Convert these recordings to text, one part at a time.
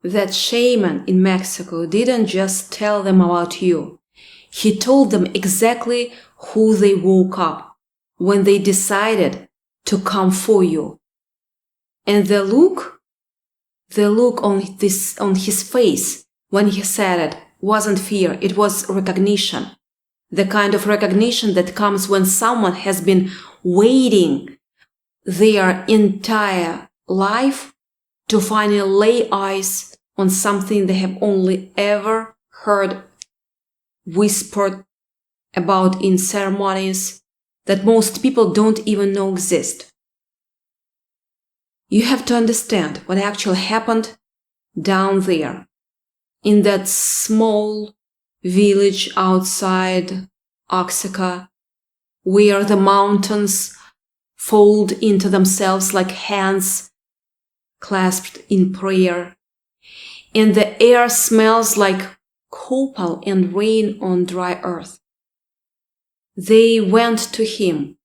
That shaman in Mexico didn't just tell them about you. He told them exactly who they woke up when they decided to come for you. And the look on his face when he said it wasn't fear, it was recognition. The kind of recognition that comes when someone has been waiting their entire life to finally lay eyes on something they have only ever heard whispered about in ceremonies that most people don't even know exist. You have to understand what actually happened down there, in that small village outside Oaxaca, where the mountains fold into themselves like hands clasped in prayer, and the air smells like copal and rain on dry earth. They went to him,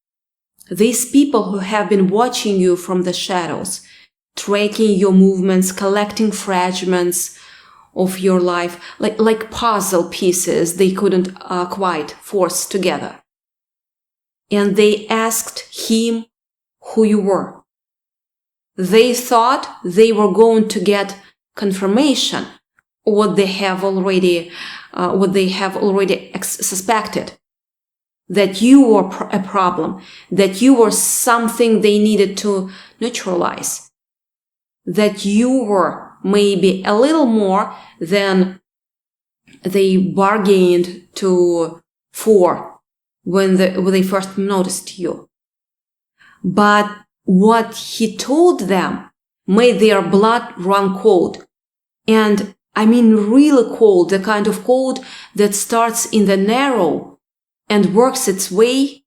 these people who have been watching you from the shadows, tracking your movements, collecting fragments of your life, like puzzle pieces they couldn't quite force together. And they asked him who you were. They thought they were going to get confirmation of what they have already suspected, that you were a problem, that you were something they needed to neutralize, that you were maybe a little more than they bargained for when they first noticed you. But what he told them made their blood run cold. And I mean really cold, the kind of cold that starts in the narrow and works its way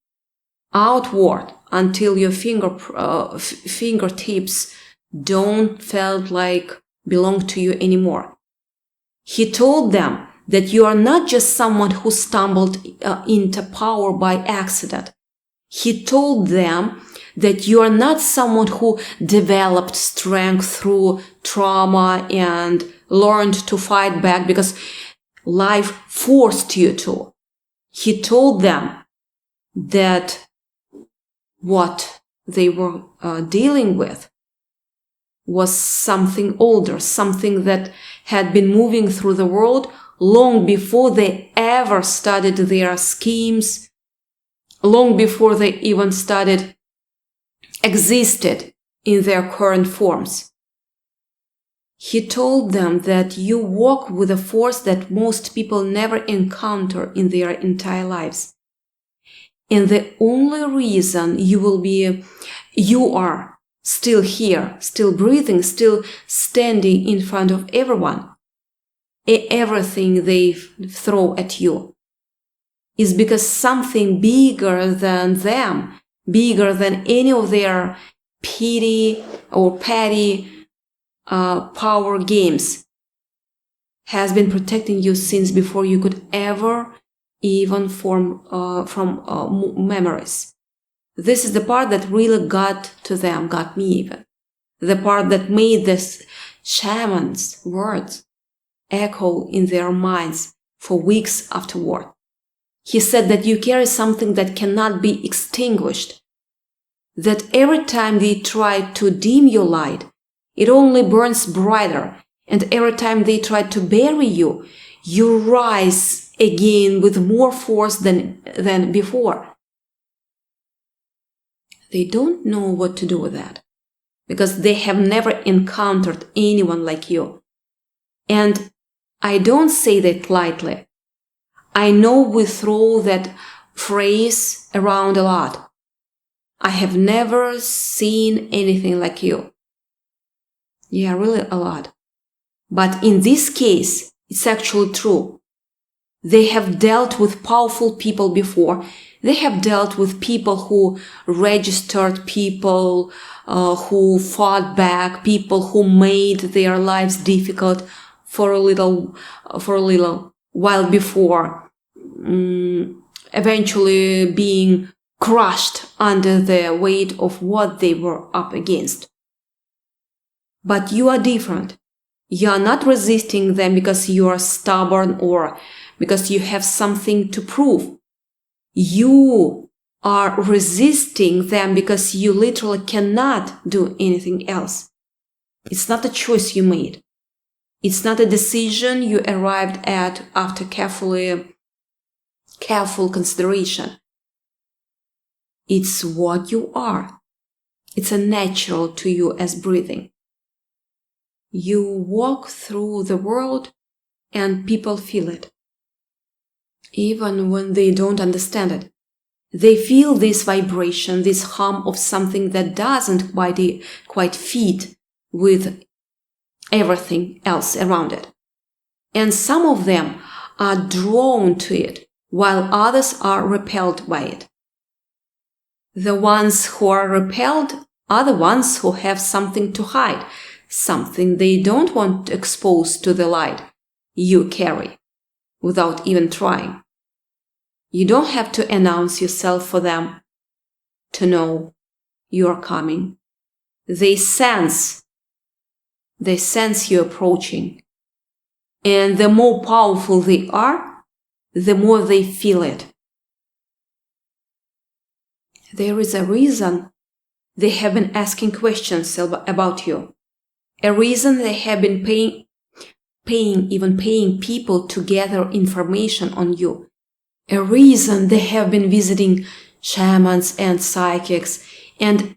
outward until your fingertips don't felt like belong to you anymore. He told them that you are not just someone who stumbled into power by accident. He told them that you are not someone who developed strength through trauma and learned to fight back because life forced you to. He told them that what they were dealing with was something older, something that had been moving through the world long before they ever studied their schemes, long before they even existed in their current forms. He told them that you walk with a force that most people never encounter in their entire lives. And the only reason you are still here, still breathing, still standing in front of everyone, everything they throw at you, is because something bigger than them, bigger than any of their petty power games, has been protecting you since before you could ever even form from memories. This is the part that really got to them, got me even. The part that made this shaman's words echo in their minds for weeks afterward. He said that you carry something that cannot be extinguished, that every time they try to dim your light, it only burns brighter, and every time they try to bury you, you rise again with more force than before. They don't know what to do with that, because they have never encountered anyone like you. And I don't say that lightly. I know we throw that phrase around a lot. I have never seen anything like you. Yeah, really a lot. But in this case, it's actually true. They have dealt with powerful people before. They have dealt with people who registered, people who fought back, people who made their lives difficult for a little while before, eventually being crushed under the weight of what they were up against. But you are different. You are not resisting them because you are stubborn or because you have something to prove. You are resisting them because you literally cannot do anything else. It's not a choice you made. It's not a decision you arrived at after careful consideration. It's what you are. It's a natural to you as breathing. You walk through the world and people feel it. Even when they don't understand it. They feel this vibration, this hum of something that doesn't quite fit with everything else around it. And some of them are drawn to it, while others are repelled by it. The ones who are repelled are the ones who have something to hide, something they don't want to expose to the light you carry, without even trying. You don't have to announce yourself for them to know you are coming. They sense you approaching. And the more powerful they are, the more they feel it. There is a reason they have been asking questions about you. A reason they have been paying people to gather information on you. A reason they have been visiting shamans and psychics and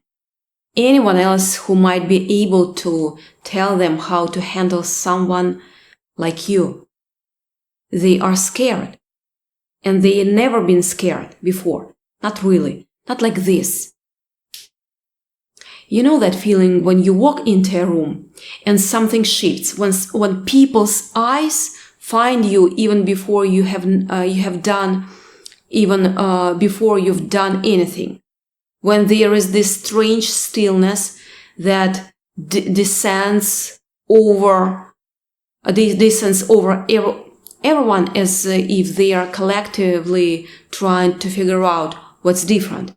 anyone else who might be able to tell them how to handle someone like you. They are scared. And they had never been scared before. Not really. Not like this. You know that feeling when you walk into a room and something shifts, when people's eyes find you even before before you've done anything. When there is this strange stillness that descends over everyone as if they are collectively trying to figure out what's different.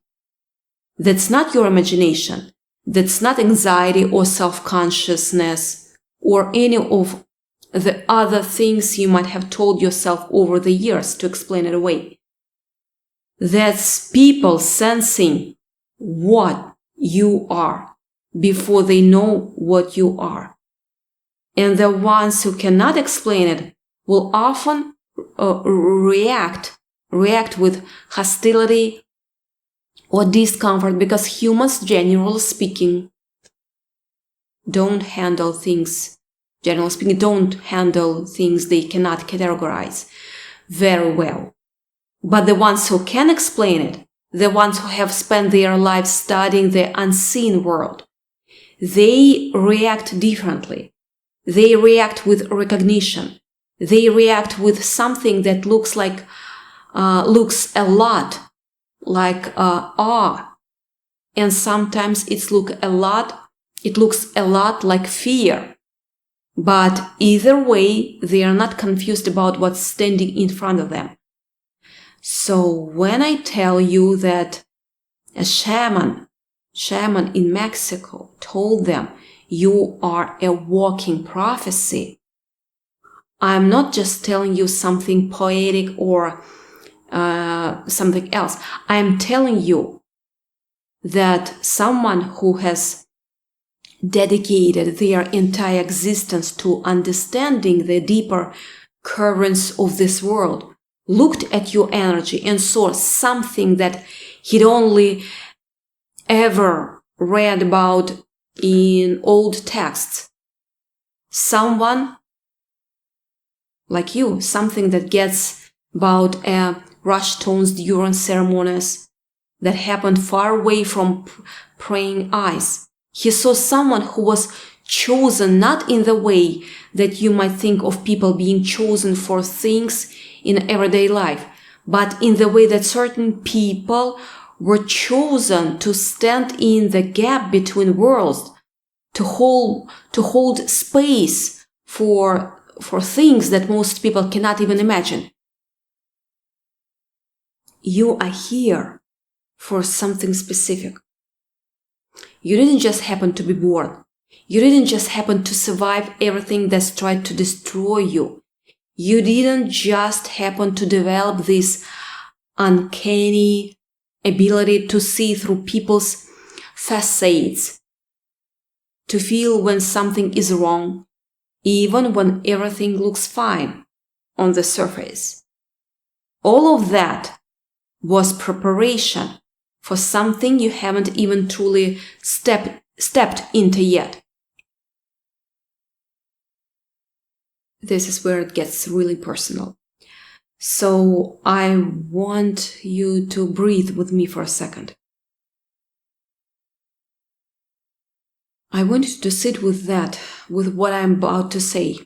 That's not your imagination. That's not anxiety or self-consciousness or any of the other things you might have told yourself over the years to explain it away. That's people sensing what you are before they know what you are. And the ones who cannot explain it will often react with hostility or discomfort because humans, generally speaking, don't handle things they cannot categorize very well. But the ones who can explain it, the ones who have spent their lives studying the unseen world, they react differently. They react with recognition. They react with something that looks a lot like awe. And sometimes it looks a lot like fear. But either way, they are not confused about what's standing in front of them. So when I tell you that a shaman in Mexico told them you are a walking prophecy, I'm not just telling you something poetic or something else. I'm telling you that someone who has dedicated their entire existence to understanding the deeper currents of this world looked at your energy and saw something that he'd only ever read about in old texts. Someone like you, something that gets about rush tones during ceremonies that happened far away from praying eyes. He saw someone who was chosen not in the way that you might think of people being chosen for things in everyday life, but in the way that certain people were chosen to stand in the gap between worlds, to hold space for things that most people cannot even imagine. You are here for something specific. You didn't just happen to be born. You didn't just happen to survive everything that's tried to destroy you. You didn't just happen to develop this uncanny ability to see through people's facades, to feel when something is wrong, even when everything looks fine on the surface. All of that was preparation for something you haven't even truly stepped into yet. This is where it gets really personal. So I want you to breathe with me for a second. I want you to sit with that, with what I'm about to say,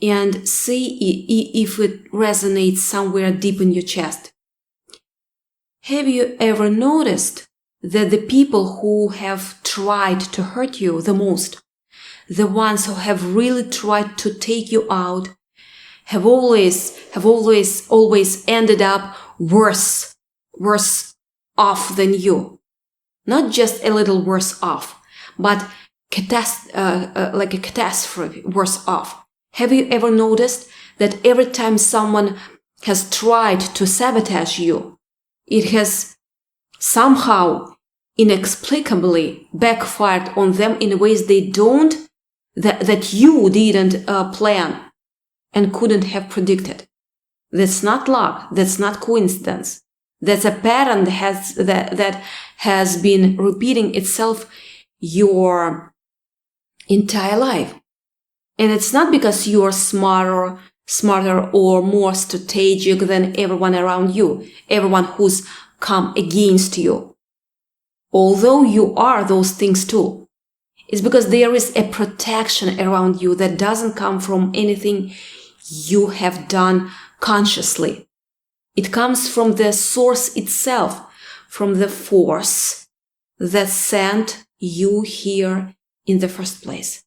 and see if it resonates somewhere deep in your chest. Have you ever noticed that the people who have tried to hurt you the most, the ones who have really tried to take you out, have always ended up worse off than you? Not just a little worse off, but like a catastrophe worse off. Have you ever noticed that every time someone has tried to sabotage you, it has somehow inexplicably backfired on them in ways that you didn't plan and couldn't have predicted? That's not luck. That's not coincidence. That's a pattern that has been repeating itself your entire life. And it's not because you are smarter or more strategic than everyone around you, everyone who's come against you. Although you are those things too. It's because there is a protection around you that doesn't come from anything you have done consciously. It comes from the source itself, from the force that sent you here in the first place.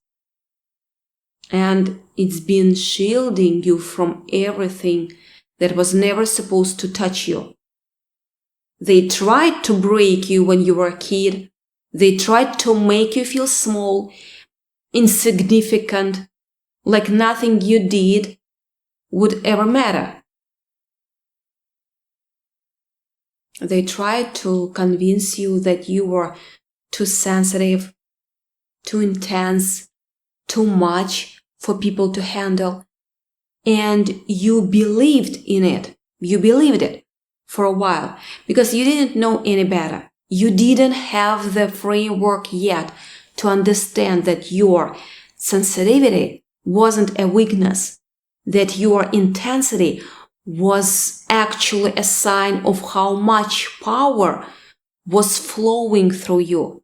And it's been shielding you from everything that was never supposed to touch you. They tried to break you when you were a kid. They tried to make you feel small, insignificant, like nothing you did would ever matter. They tried to convince you that you were too sensitive, too intense, too much for people to handle. And you believed in it. You believed it for a while because you didn't know any better. You didn't have the framework yet to understand that your sensitivity wasn't a weakness, that your intensity was actually a sign of how much power was flowing through you.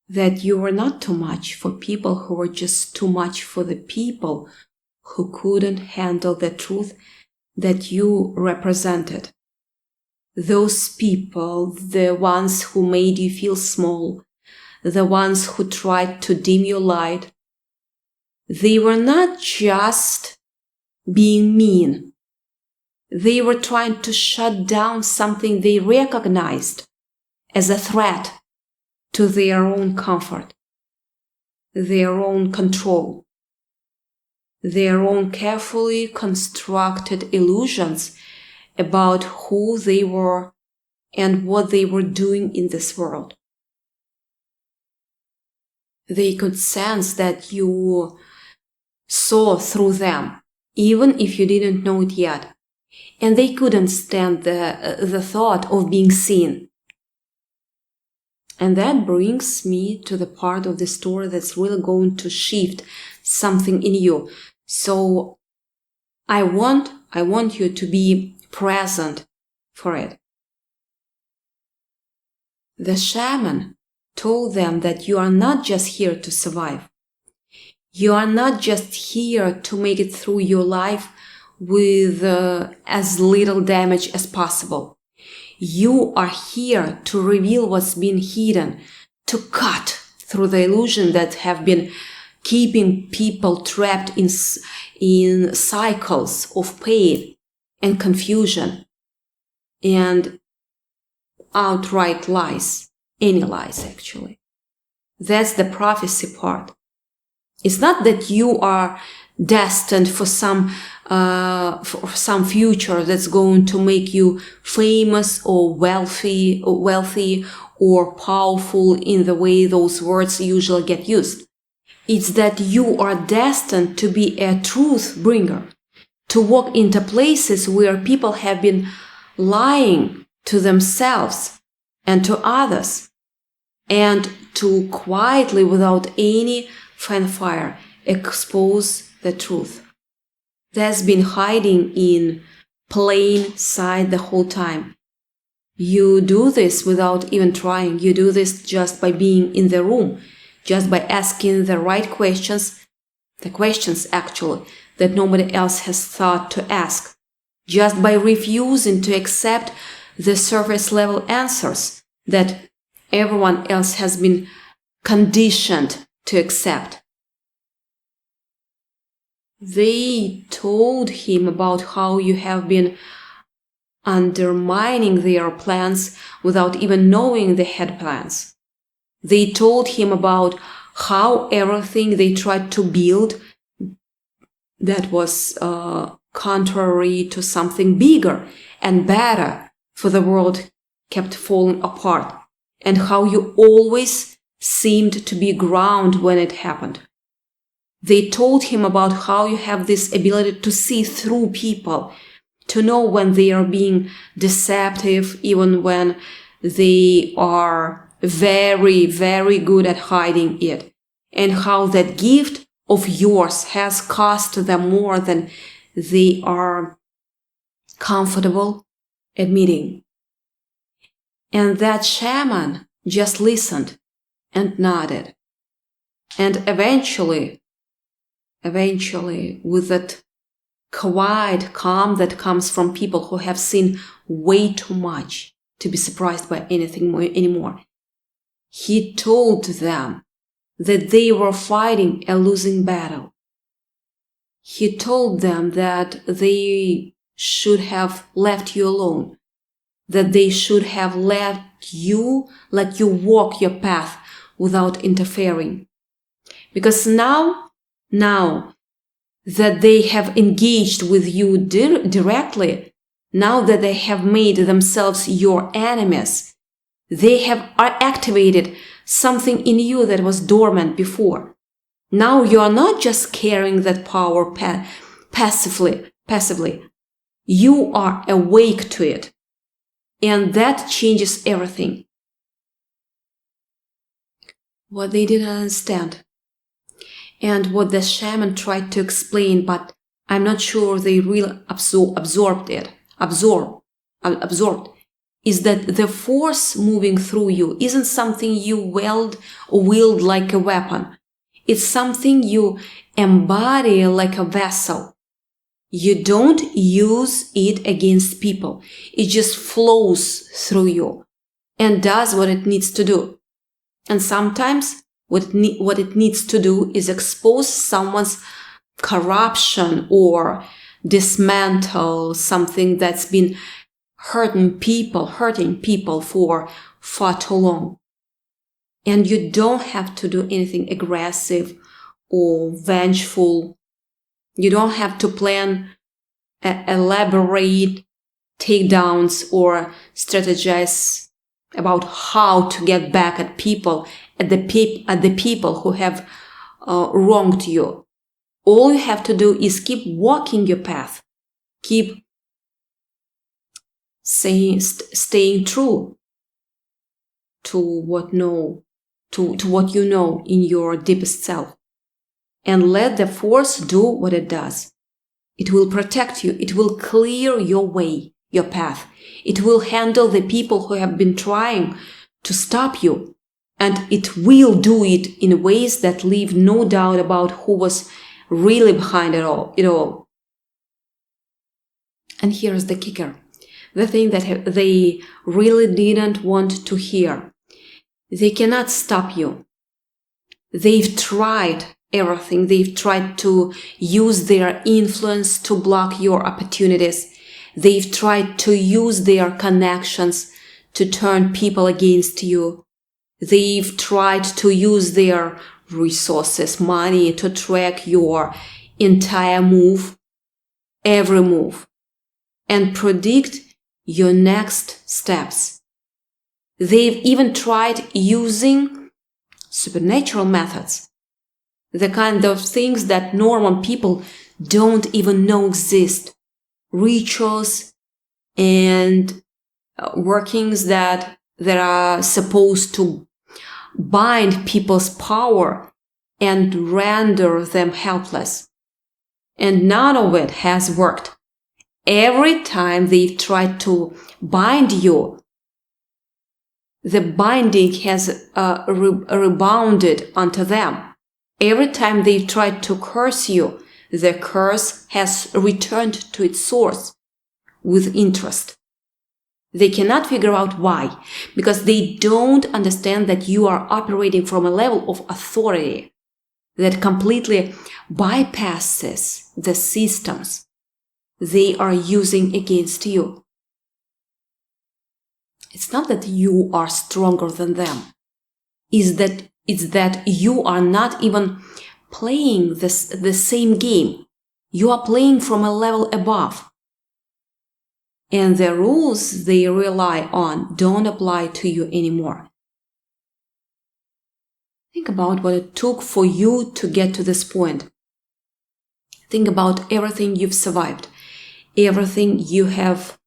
That you were not too much for people who were just too much for the people who couldn't handle the truth that you represented. Those people, the ones who made you feel small, the ones who tried to dim your light, they were not just being mean. They were trying to shut down something they recognized as a threat to their own comfort, their own control, their own carefully constructed illusions about who they were and what they were doing in this world. They could sense that you saw through them, even if you didn't know it yet. And they couldn't stand the thought of being seen. And that brings me to the part of the story that's really going to shift something in you. So I want you to be present for it. The shaman told them that you are not just here to survive. You are not just here to make it through your life with as little damage as possible. You are here to reveal what's been hidden, to cut through the illusion that have been keeping people trapped in cycles of pain and confusion and outright lies any lies, actually. That's the prophecy part. It's not that you are destined for some future that's going to make you famous or wealthy or powerful in the way those words usually get used. It's that you are destined to be a truth bringer, to walk into places where people have been lying to themselves and to others, and to quietly, without any fanfare, expose the truth that's been hiding in plain sight the whole time. You do this without even trying. You do this just by being in the room, just by asking the right questions, the questions actually that nobody else has thought to ask, just by refusing to accept the surface level answers that everyone else has been conditioned to accept. They told him about how you have been undermining their plans without even knowing they had plans. They told him about how everything they tried to build that was contrary to something bigger and better for the world kept falling apart, and how you always seemed to be ground when it happened. They told him about how you have this ability to see through people, to know when they are being deceptive, even when they are very, very good at hiding it, and how that gift of yours has cost them more than they are comfortable admitting. And that shaman just listened and nodded. And eventually, with that quiet calm that comes from people who have seen way too much to be surprised by anything anymore, he told them that they were fighting a losing battle. He told them that they should have left you alone, that they should have let you walk your path without interfering. Because now that they have engaged with you directly, now that they have made themselves your enemies, they have activated something in you that was dormant before. Now you are not just carrying that power passively. You are awake to it. And that changes everything. What they didn't understand, and what the shaman tried to explain, but I'm not sure they really absorbed, is that the force moving through you isn't something you wield like a weapon. It's something you embody like a vessel. You don't use it against people. It just flows through you and does what it needs to do. And sometimes what it needs to do is expose someone's corruption or dismantle something that's been hurting people for far too long. And you don't have to do anything aggressive or vengeful. You don't have to plan elaborate takedowns or strategize about how to get back at people, at the people who have wronged you. All you have to do is keep walking your path. Keep staying true to what you know in your deepest self. And let the force do what it does. It will protect you. It will clear your way, your path. It will handle the people who have been trying to stop you. And it will do it in ways that leave no doubt about who was really behind it all. And here's the kicker. The thing that they really didn't want to hear. They cannot stop you. They've tried everything. They've tried to use their influence to block your opportunities. They've tried to use their connections to turn people against you. They've tried to use their resources, money, to track your entire move, every move, and predict your next steps. They've even tried using supernatural methods, the kind of things that normal people don't even know exist, rituals and workings that are supposed to bind people's power and render them helpless. And none of it has worked. Every time they've tried to bind you, the binding has rebounded onto them. Every time they've tried to curse you, the curse has returned to its source with interest. They cannot figure out why, because they don't understand that you are operating from a level of authority that completely bypasses the systems they are using against you. It's not that you are stronger than them. It's that you are not even playing the same game. You are playing from a level above. And the rules they rely on don't apply to you anymore. Think about what it took for you to get to this point. Think about everything you've survived, everything you have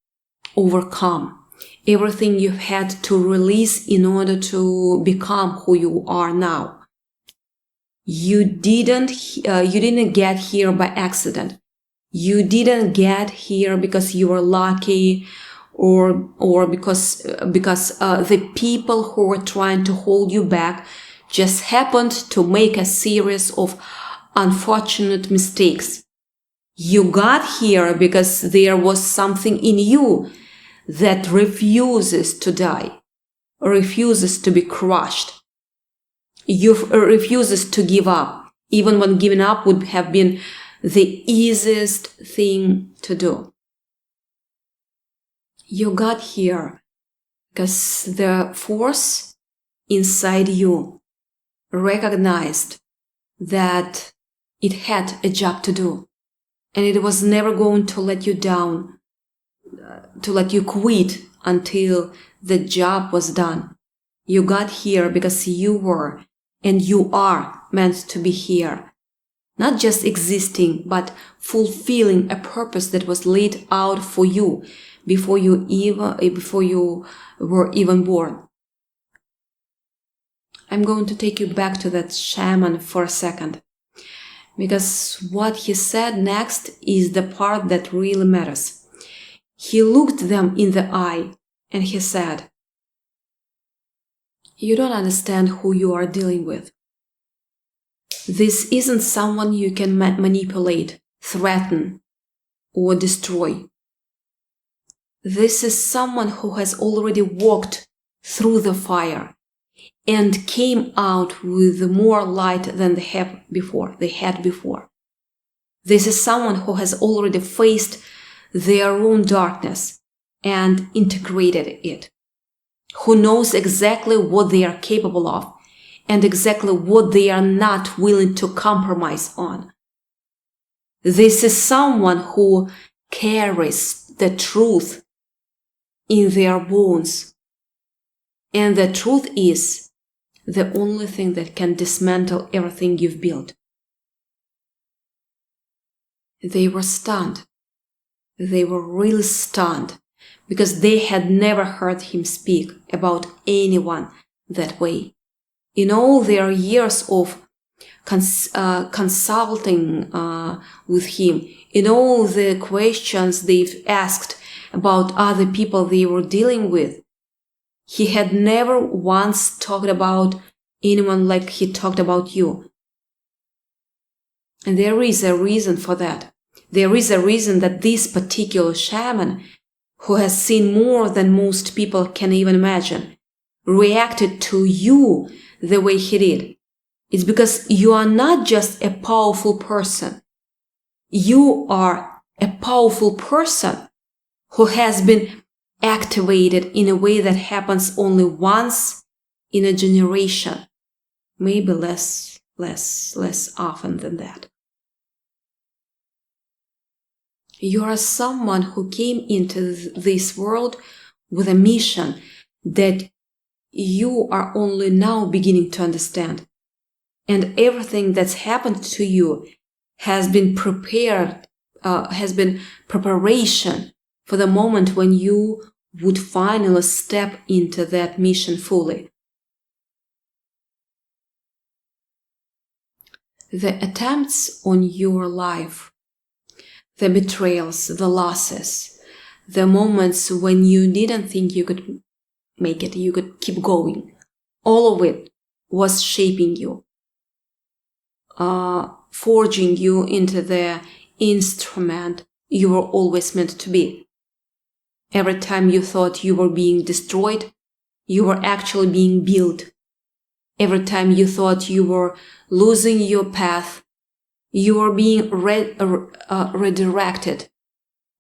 overcome, everything you've had to release in order to become who you are now. You didn't get here by accident. You didn't get here because you were lucky or because the people who were trying to hold you back just happened to make a series of unfortunate mistakes. You got here because there was something in you that refuses to die, refuses to be crushed. You refuses to give up, even when giving up would have been the easiest thing to do. You got here because the force inside you recognized that it had a job to do, and it was never going to let you down, to let you quit until the job was done. You got here because you were and you are meant to be here. Not just existing, but fulfilling a purpose that was laid out for you before you were even born. I'm going to take you back to that shaman for a second, because what he said next is the part that really matters. He looked them in the eye and he said, "You don't understand who you are dealing with. This isn't someone you can manipulate, threaten, or destroy. This is someone who has already walked through the fire and came out with more light than they had before. This is someone who has already faced their own darkness and integrated it, who knows exactly what they are capable of and exactly what they are not willing to compromise on. This is someone who carries the truth in their bones. And the truth is the only thing that can dismantle everything you've built." They were stunned. They were really stunned because they had never heard him speak about anyone that way. In all their years of consulting with him, in all the questions they've asked about other people they were dealing with, he had never once talked about anyone like he talked about you. And there is a reason for that. There is a reason that this particular shaman, who has seen more than most people can even imagine, reacted to you the way he did. It's because you are not just a powerful person. You are a powerful person who has been activated in a way that happens only once in a generation, maybe less often than that. You are someone who came into this world with a mission that you are only now beginning to understand. And everything that's happened to you has been preparation for the moment when you would finally step into that mission fully. The attempts on your life, the betrayals, the losses, the moments when you didn't think you could make it, you could keep going, all of it was shaping you, forging you into the instrument you were always meant to be. Every time you thought you were being destroyed, you were actually being built. Every time you thought you were losing your path, you were being redirected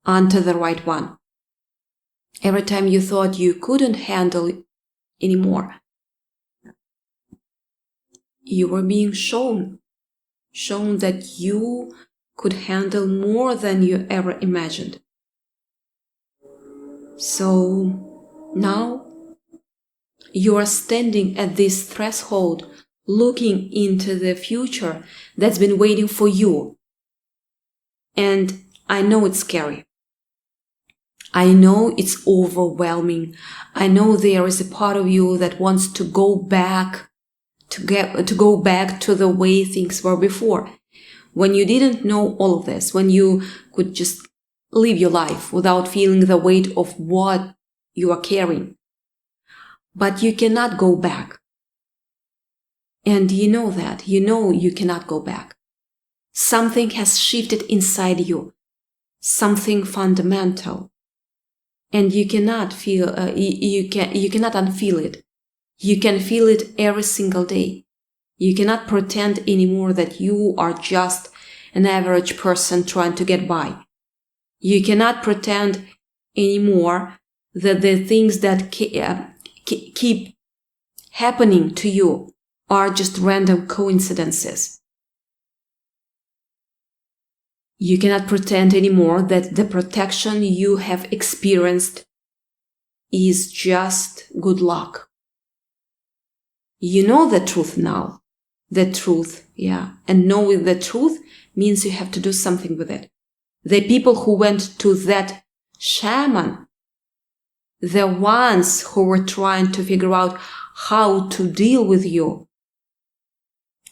onto the right one. Every time you thought you couldn't handle it anymore, you were being shown that you could handle more than you ever imagined. So now you are standing at this threshold, looking into the future that's been waiting for you. And I know it's scary. I know it's overwhelming. I know there is a part of you that wants to go back, to go back to the way things were before. When you didn't know all of this, when you could just live your life without feeling the weight of what you are carrying. But you cannot go back. And you know that. You know you cannot go back. Something has shifted inside you. Something fundamental. And you cannot feel, you cannot unfeel it. You can feel it every single day. You cannot pretend anymore that you are just an average person trying to get by. You cannot pretend anymore that the things that keep happening to you are just random coincidences. You cannot pretend anymore that the protection you have experienced is just good luck. You know the truth now. The truth, yeah. And knowing the truth means you have to do something with it. The people who went to that shaman, the ones who were trying to figure out how to deal with you,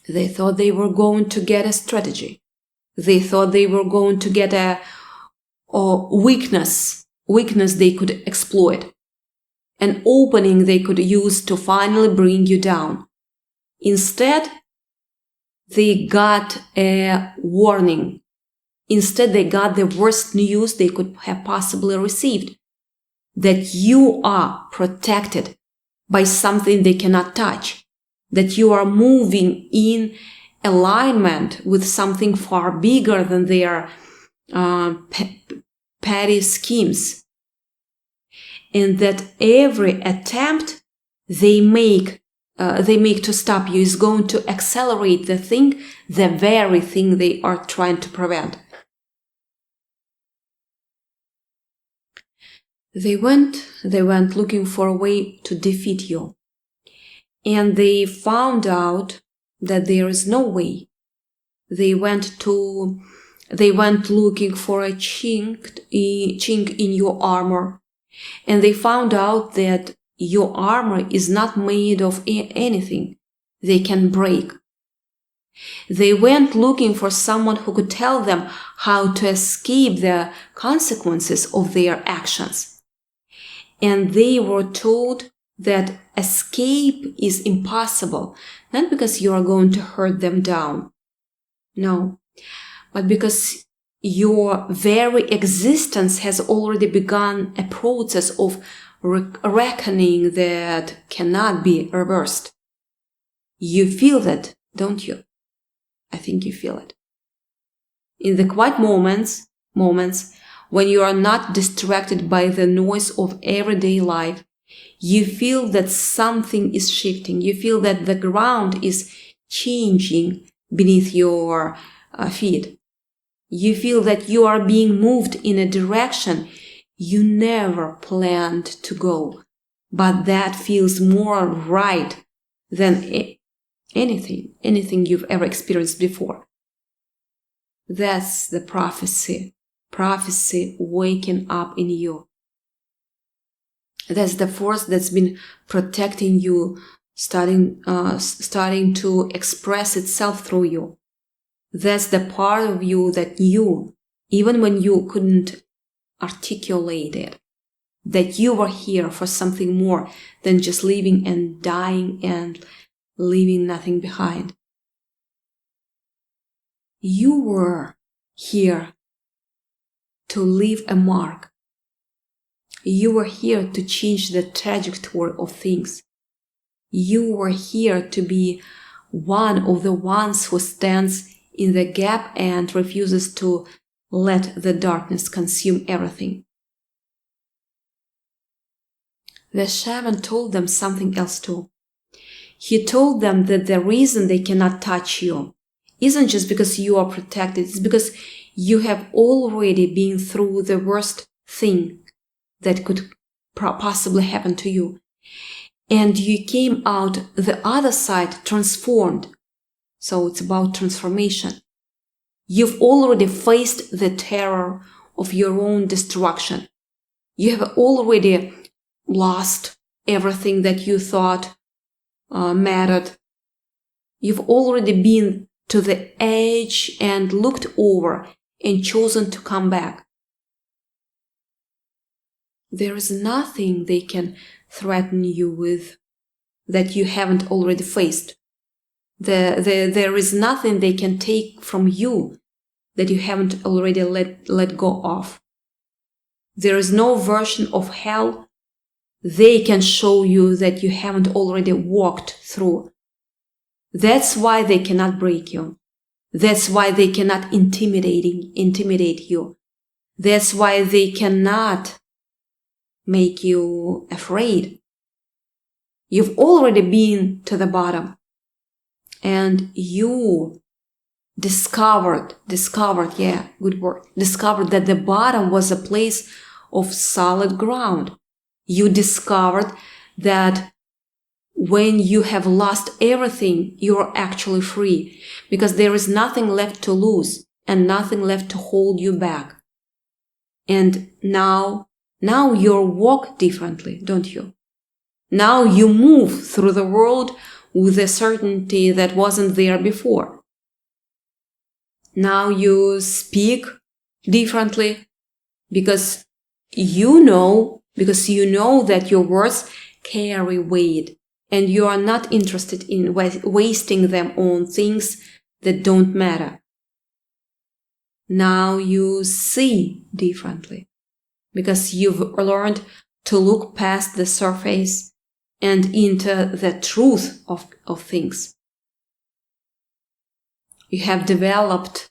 they thought they were going to get a strategy. They thought they were going to get a weakness they could exploit, an opening they could use to finally bring you down. Instead, they got a warning. Instead, they got the worst news they could have possibly received, that you are protected by something they cannot touch, that you are moving in alignment with something far bigger than their petty schemes, and that every attempt they make to stop you is going to accelerate the very thing they are trying to prevent. They went looking for a way to defeat you, and they found out that there is no way. They went looking for a chink in your armor, and they found out that your armor is not made of anything they can break. They went looking for someone who could tell them how to escape the consequences of their actions. And they were told that escape is impossible, not because you are going to hurt them down. No, but because your very existence has already begun a process of reckoning that cannot be reversed. You feel that, don't you? I think you feel it. In the quiet moments when you are not distracted by the noise of everyday life, You feel that something is shifting. You feel that the ground is changing beneath your feet. You feel that you are being moved in a direction you never planned to go, but that feels more right than anything you've ever experienced before. That's the prophecy waking up in you. That's the force that's been protecting you, starting to express itself through you. That's the part of you that knew, even when you couldn't articulate it, that you were here for something more than just living and dying and leaving nothing behind. You were here to leave a mark. You were here to change the trajectory of things. You were here to be one of the ones who stands in the gap and refuses to let the darkness consume everything. The shaman told them something else too. He told them that the reason they cannot touch you isn't just because you are protected, it's because you have already been through the worst thing that could possibly happen to you. And you came out the other side transformed. So it's about transformation. You've already faced the terror of your own destruction. You have already lost everything that you thought mattered. You've already been to the edge and looked over and chosen to come back. There is nothing they can threaten you with that you haven't already faced. There is nothing they can take from you that you haven't already let go of. There is no version of hell they can show you that you haven't already walked through. That's why they cannot break you. That's why they cannot intimidate you. That's why they cannot make you afraid. You've already been to the bottom. And you discovered that the bottom was a place of solid ground. You discovered that when you have lost everything, you're actually free, because there is nothing left to lose and nothing left to hold you back. And now you walk differently, don't you? Now you move through the world with a certainty that wasn't there before. Now you speak differently because you know that your words carry weight and you are not interested in wasting them on things that don't matter. Now you see differently because you've learned to look past the surface and into the truth of things. You have developed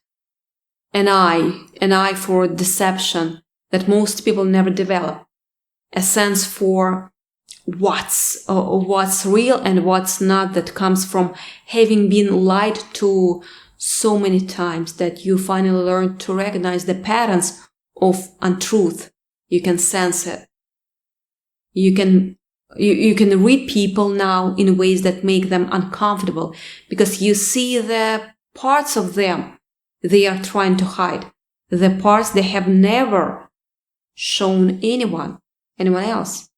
an eye for deception that most people never develop, a sense for what's real and what's not, that comes from having been lied to so many times that you finally learn to recognize the patterns of untruth. You can sense it. You can read people now in ways that make them uncomfortable because you see the parts of them they are trying to hide, the parts they have never shown anyone else.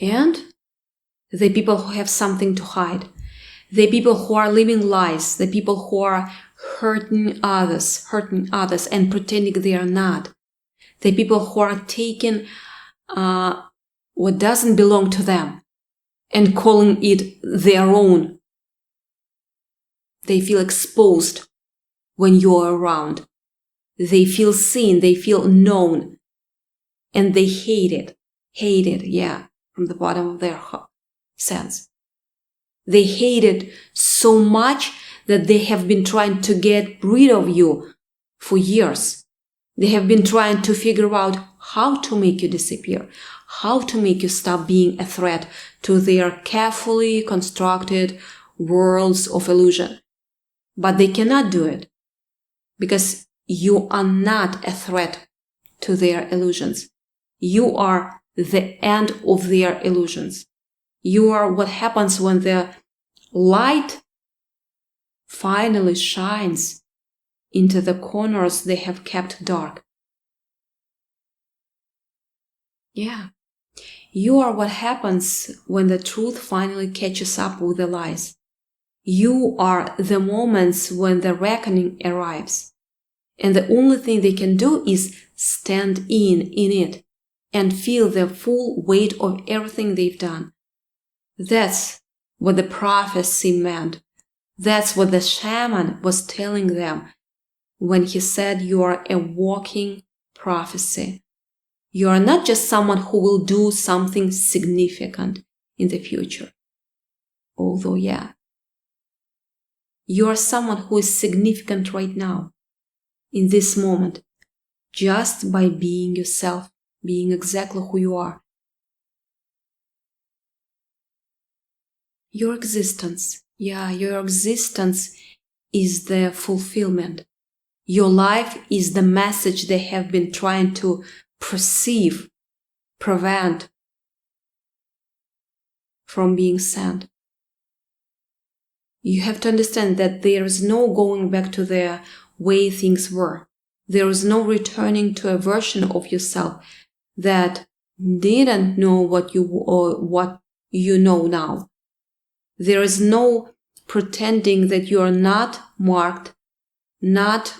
And the people who have something to hide, the people who are living lies, the people who are hurting others and pretending they are not, the people who are taking what doesn't belong to them and calling it their own. They feel exposed when you're around. They feel seen, they feel known, and they hate it, from the bottom of their sense. They hate it so much that they have been trying to get rid of you for years. They have been trying to figure out how to make you disappear, how to make you stop being a threat to their carefully constructed worlds of illusion. But they cannot do it because you are not a threat to their illusions. You are the end of their illusions. You are what happens when the light finally shines into the corners they have kept dark. Yeah. You are what happens when the truth finally catches up with the lies. You are the moments when the reckoning arrives. And the only thing they can do is stand in it and feel the full weight of everything they've done. That's what the prophecy meant. That's what the shaman was telling them when he said you are a walking prophecy. You are not just someone who will do something significant in the future. Although, yeah, you are someone who is significant right now, in this moment, just by being yourself, being exactly who you are. Your existence, your existence is the fulfillment. Your life is the message they have been trying to prevent from being sent. You have to understand that there is no going back to the way things were. There is no returning to a version of yourself that didn't know what you know now. There is no pretending that you are not marked, not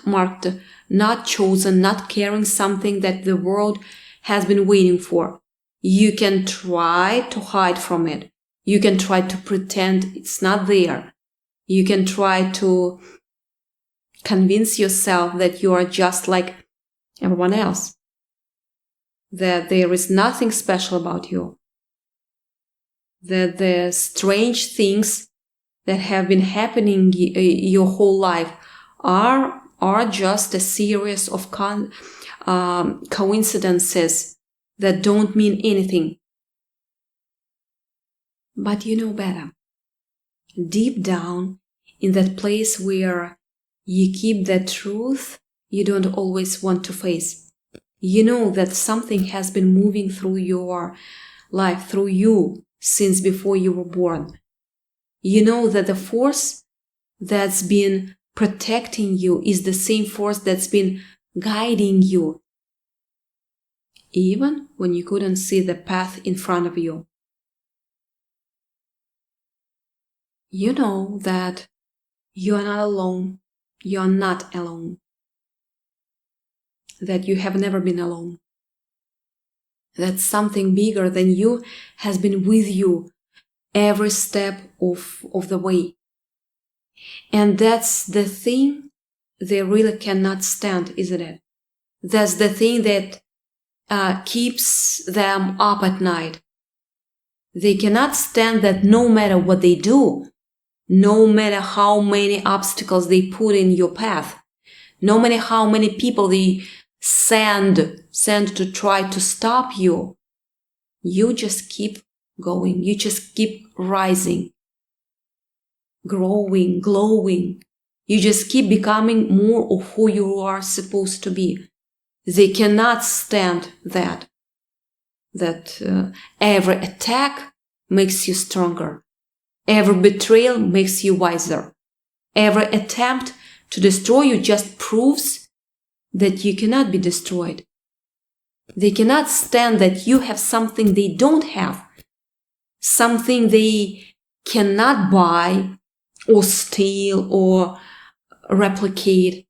chosen, not carrying something that the world has been waiting for. You can try to hide from it. You can try to pretend it's not there. You can try to convince yourself that you are just like everyone else, that there is nothing special about you, that the strange things that have been happening your whole life are just a series of coincidences that don't mean anything. But you know better. Deep down, in that place where you keep that truth you don't always want to face, you know that something has been moving through your life, through you, since before you were born. You know that the force that's been protecting you is the same force that's been guiding you, even when you couldn't see the path in front of you. You know that you are not alone. You are not alone. That you have never been alone. That something bigger than you has been with you every step of the way. And that's the thing they really cannot stand, isn't it? That's the thing that keeps them up at night. They cannot stand that no matter what they do, no matter how many obstacles they put in your path, no matter how many people they send to try to stop you, you just keep going. You just keep rising, growing, glowing. You just keep becoming more of who you are supposed to be. They cannot stand that every attack makes you stronger. Every betrayal makes you wiser. Every attempt to destroy you just proves that you cannot be destroyed. They cannot stand that you have something they don't have, something they cannot buy or steal or replicate.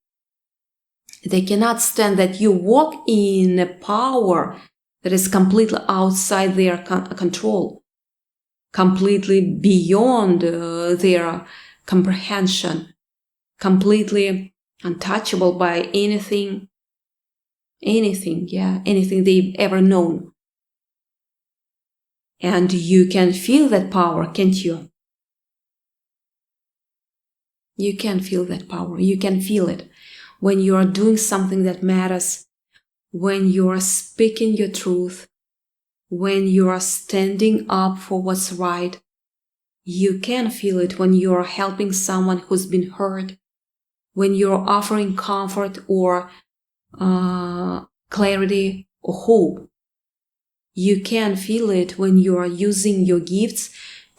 They cannot stand that you walk in a power that is completely outside their control, completely beyond their comprehension, completely untouchable by anything they've ever known. And you can feel that power, can't you? You can feel that power. You can feel it when you are doing something that matters, when you are speaking your truth, when you are standing up for what's right. You can feel it when you are helping someone who's been hurt, when you're offering comfort or clarity or hope. You can feel it when you are using your gifts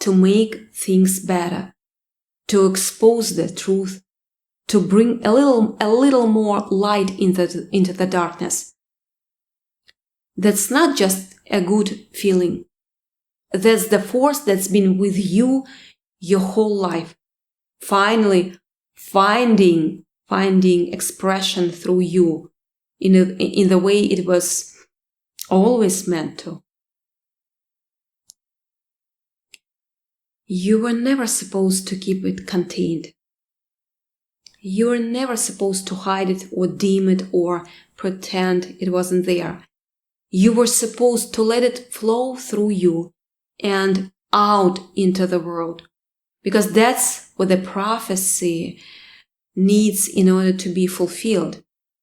to make things better, to expose the truth, to bring a little more light into the darkness. That's not just a good feeling. That's the force that's been with you your whole life. Finally, finding expression through you in the way it was always meant to. You were never supposed to keep it contained. You were never supposed to hide it or dim it or pretend it wasn't there. You were supposed to let it flow through you and out into the world, because that's what the prophecy needs in order to be fulfilled.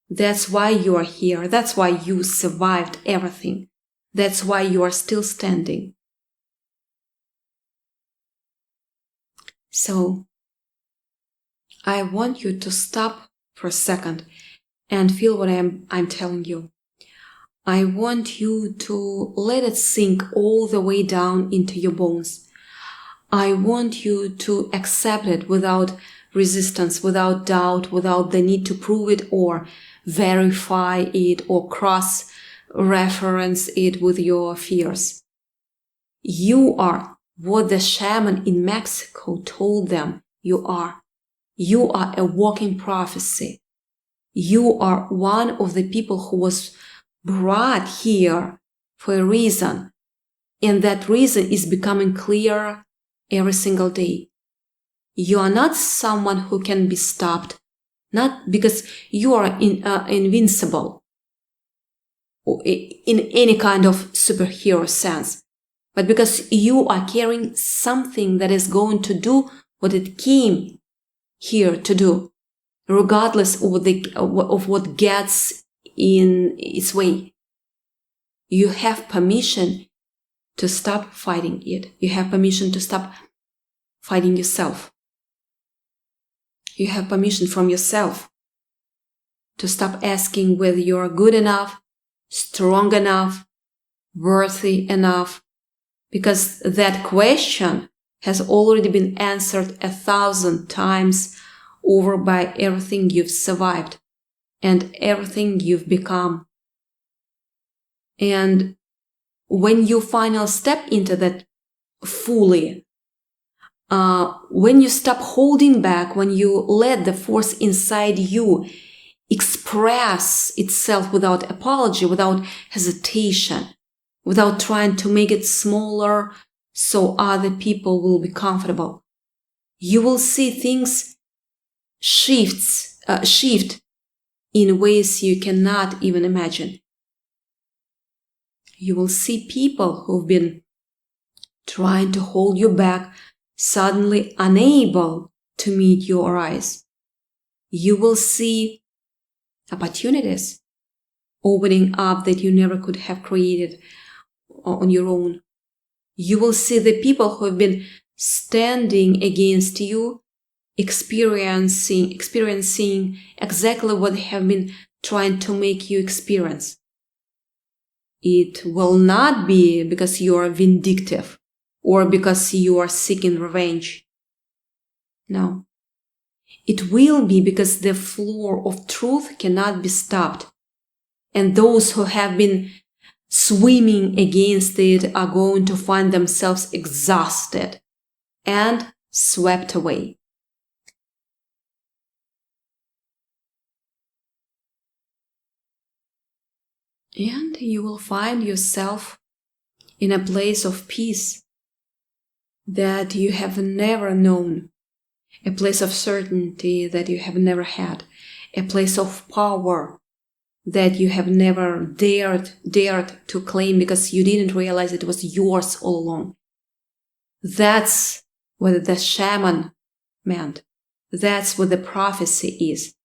That's why you are here. That's why you survived everything. That's why you are still standing. So, I want you to stop for a second and feel what I'm telling you. I want you to let it sink all the way down into your bones. I want you to accept it without resistance, without doubt, without the need to prove it or verify it or cross-reference it with your fears. You are what the shaman in Mexico told them you are. You are a walking prophecy. You are one of the people who was brought here for a reason, and that reason is becoming clearer every single day. You are not someone who can be stopped, not because you are invincible in any kind of superhero sense, but because you are carrying something that is going to do what it came here to do, regardless of what gets in its way. You have permission to stop fighting it. You have permission to stop fighting yourself. You have permission from yourself to stop asking whether you are good enough, strong enough, worthy enough, because that question has already been answered 1,000 times over by everything you've survived and everything you've become. And when you finally step into that fully, when you stop holding back, when you let the force inside you express itself without apology, without hesitation, without trying to make it smaller so other people will be comfortable, you will see things shift in ways you cannot even imagine. You will see people who've been trying to hold you back suddenly unable to meet your eyes. You will see opportunities opening up that you never could have created on your own. You will see the people who have been standing against you experiencing exactly what they have been trying to make you experience. It will not be because you are vindictive or because you are seeking revenge. No. It will be because the flow of truth cannot be stopped. And those who have been swimming against it are going to find themselves exhausted and swept away. And you will find yourself in a place of peace that you have never known, a place of certainty that you have never had, a place of power that you have never dared to claim because you didn't realize it was yours all along. That's what the shaman meant. That's what the prophecy is.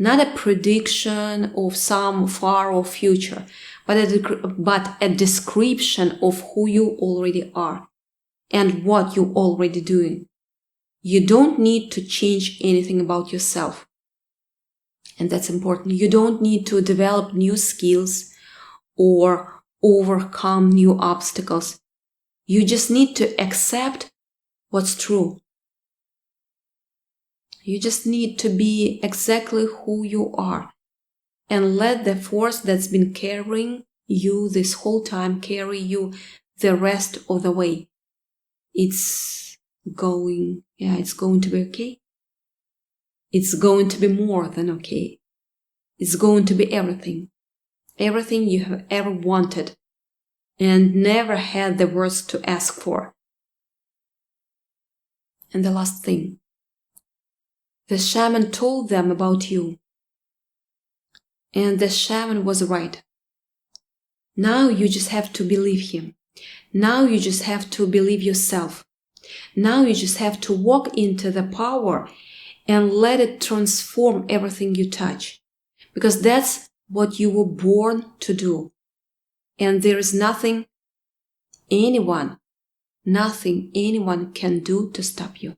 not a prediction of some far-off future, but a description of who you already are and what you're already doing. You don't need to change anything about yourself. And that's important. You don't need to develop new skills or overcome new obstacles. You just need to accept what's true. You just need to be exactly who you are and let the force that's been carrying you this whole time carry you the rest of the way. It's going to be okay. It's going to be more than okay. It's going to be everything. Everything you have ever wanted and never had the words to ask for. And the last thing. The shaman told them about you. And the shaman was right. Now you just have to believe him. Now you just have to believe yourself. Now you just have to walk into the power and let it transform everything you touch. Because that's what you were born to do. And there is nothing anyone can do to stop you.